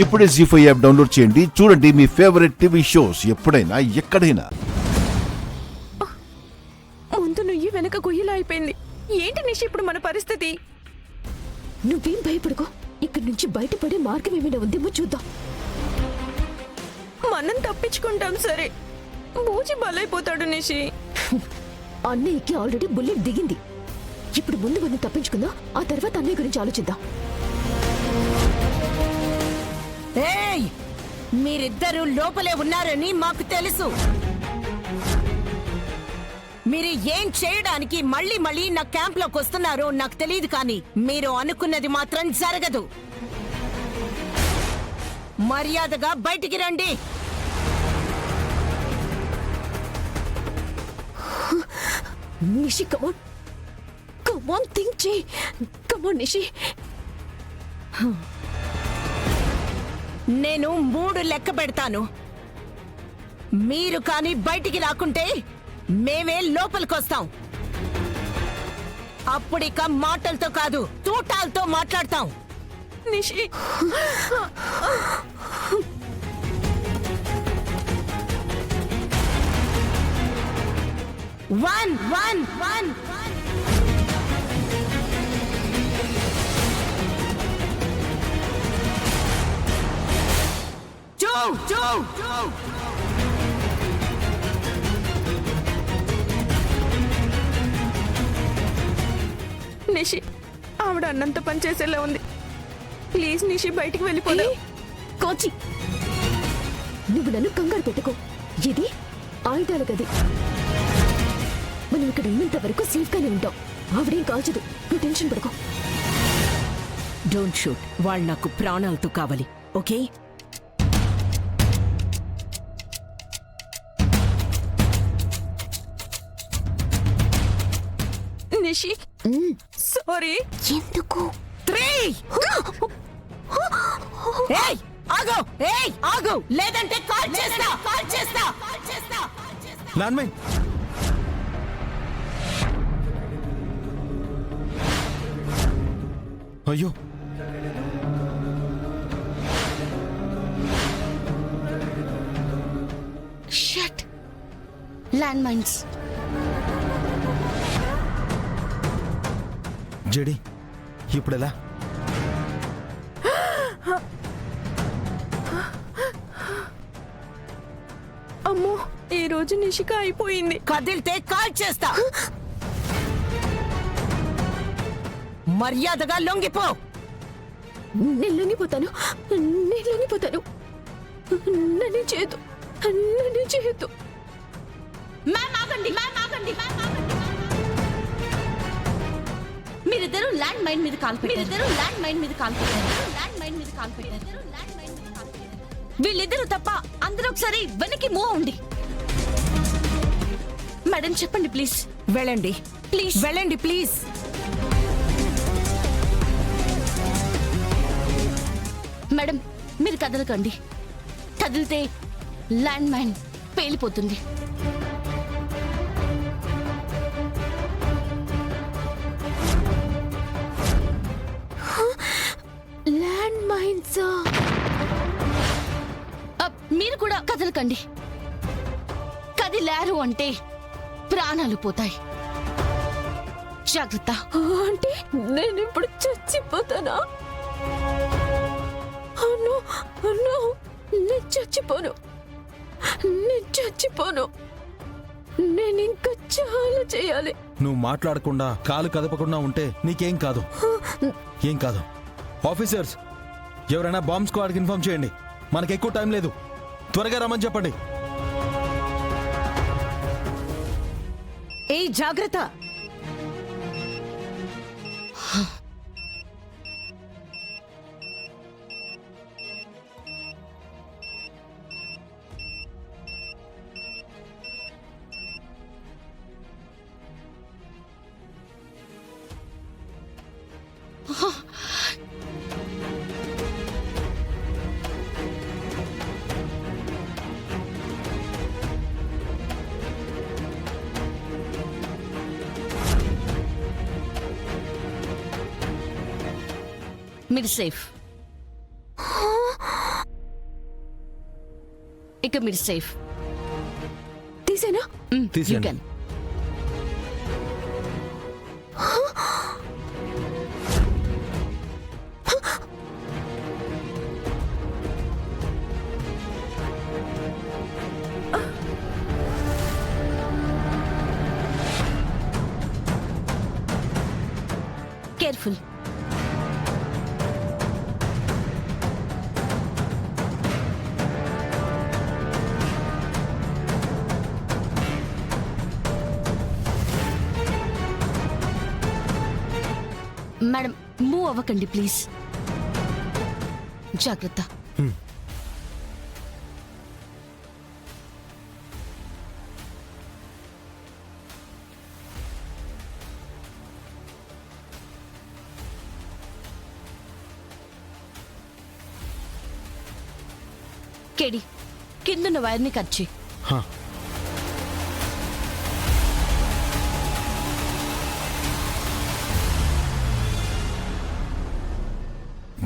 ఇప్పుడే జీ5 app download చేయండి. చూడండి మీ ఫేవరెట్ టీవీ షోస్ ఎప్పుడైనా ఎక్కడైనా. ముందు నువ్వు వెనక గొయ్యిలా అయిపోయింది. ఏంటి నిషి ఇప్పుడు మన పరిస్థితి? నువ్వేం భయపడుకో, ఇక్కడి నుంచి బయటపడే మార్గం ఏమైనా ఉందేమో చూద్దాం. మనం తప్పించుకుంటాం సరే, బూచి బలైపోతాడు నిషి. అన్నయ్యకి ఆల్రెడీ బుల్లెట్ దిగింది. ఇప్పుడు ముందు మనం తప్పించుకుందాం, ఆ తర్వాత అన్నయ్య గురించి ఆలోచిద్దాం. ఏయ్, మీరిద్దరూ లోపలే ఉన్నారని మాకు తెలుసు. మీరు ఏం చేయడానికి మళ్ళీ మళ్ళీ నా క్యాంప్లోకి వస్తున్నారో నాకు తెలియదు, కానీ మీరు అనుకున్నది మాత్రం జరగదు. మర్యాదగా బయటికి రండి. నిషి కమాన్, కమాన్ థింక్ చేయి. కమాన్ నిషి. నేను 3 లెక్క పెడతాను. మీరు కానీ బయటికి రాకుంటే మేమే లోపలికొస్తాం. అప్పుడిక మాటలతో కాదు, తూటాలతో మాట్లాడతాం. నిషి 1 1 1 2 నిషి, ఆవిడ అన్నంత పని చేసేలా ఉంది. ప్లీజ్ నిషి, బయటికి వెళ్ళిపోదా. కోచి, నువ్వు నన్ను కంగారు పెట్టుకో. ఇది ఆయుధాల గది. మనం ఇక్కడ ఉన్నంత వరకు సేఫ్ గానే ఉంటాం. ఆవిడేం కాల్చదు, నువ్వు టెన్షన్ పడుకో. Don't shoot. వాళ్ళు నాకు ప్రాణాలతో కావాలి, ఓకే? నిషి సారీ. ఎందుకు? 3 ఏయ్ ఆగు, ఏయ్ ఆగు, లేదంటే కాల్ చేస్తా. Land mine. అయ్యో, షట్. Land mines. జెడి ఇప్పుడెలా? అమ్మో, ఈ రోజు నిషిక అయిపోయింది. కదిలితే కాల్ చేస్తా. మర్యాదగా లొంగిపో. నేను లొంగిపోతాను. నన్ను చేయొద్దు. మీరిద్దరూ ల్యాండ్ మైన్ మీద కాల్ పెట్టారు. వీళ్ళిద్దరూ తప్ప అందరూ ఒకసారి వెనక్కి మూవ్ అవ్వండి. మేడం చెప్పండి ప్లీజ్. వెళ్ళండి ప్లీజ్. వెళ్ళండి ప్లీజ్. మేడం మీరు కదలకండి. కదిలితే ల్యాండ్ మైన్ పేలిపోతుంది. Land mines. మీరు కూడా కదలకండి. కదిలారు అంటే ప్రాణాలు పోతాయి. జాగ్రత్త. అంటే నేను ఇప్పుడు చచ్చిపోతానా? నేను చచ్చిపోను. నేను ఇంకా చాలా చేయాలి. నువ్వు మాట్లాడకుండా కాలు కదపకుండా ఉంటే నీకేం కాదు. ఏం కాదు. ఆఫీసర్స్, ఎవరైనా బాంబ్ స్క్వాడ్కి ఇన్ఫార్మ్ చేయండి. మనకి ఎక్కువ టైం లేదు. త్వరగా రమ్మని చెప్పండి. ఏయ్ జాగ్రత్త. మీరు సేఫ్. ఇక మీరు సేఫ్. తీసేనా? తీసేయండి. కేర్ఫుల్. మేడం మూవ్ అవ్వకండి ప్లీజ్. జాగ్రత్త. కేడి కిందున్న వైర్ని కట్ చేయి. హా.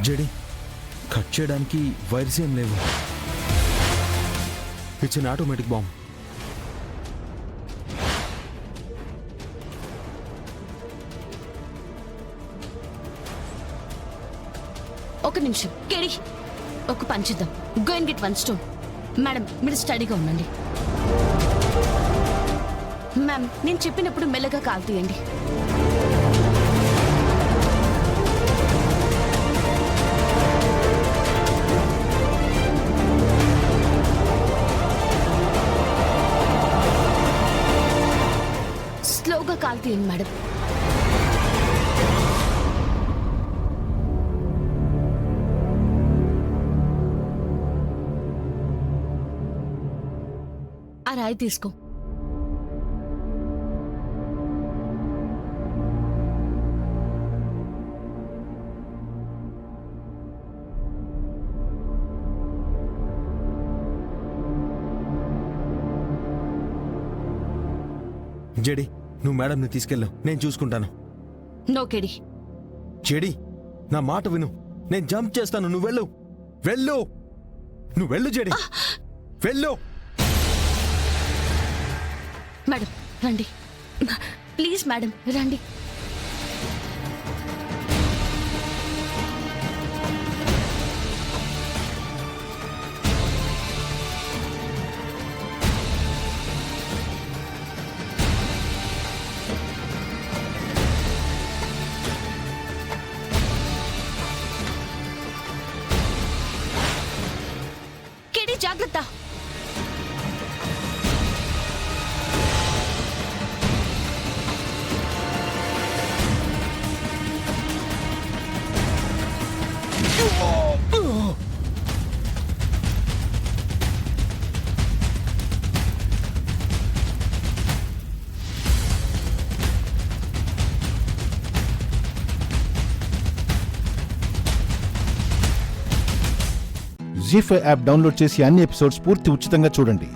జడి కట్ చేయడానికి వైర్స్ ఏం లేవు. It's an automatic bomb. ఒక నిమిషం కేడి, ఒక పని చేద్దాం. Go and get 1 stone. Madam మీరు స్టడీగా ఉండండి. మ్యామ్ నేను చెప్పినప్పుడు మెల్లగా కాల్ తీయండి. స్లోగా కాల్ తీయండి మేడం. ఆ రాయి తీసుకో. జడి నువ్వు మేడంని తీసుకెళ్ళు, నేను చూసుకుంటాను. నో కేడి. జడి నా మాట విను, నేను జంప్ చేస్తాను, నువ్వు వెళ్ళు. వెళ్ళు, నువ్వు వెళ్ళు జడి, వెళ్ళు. మేడం రండి ప్లీజ్. మేడం రండి. కేడి జాగ్రత్త. జీ5 యాప్ డౌన్లోడ్ చేసి అన్ని ఎపిసోడ్స్ పూర్తి ఉచితంగా చూడండి.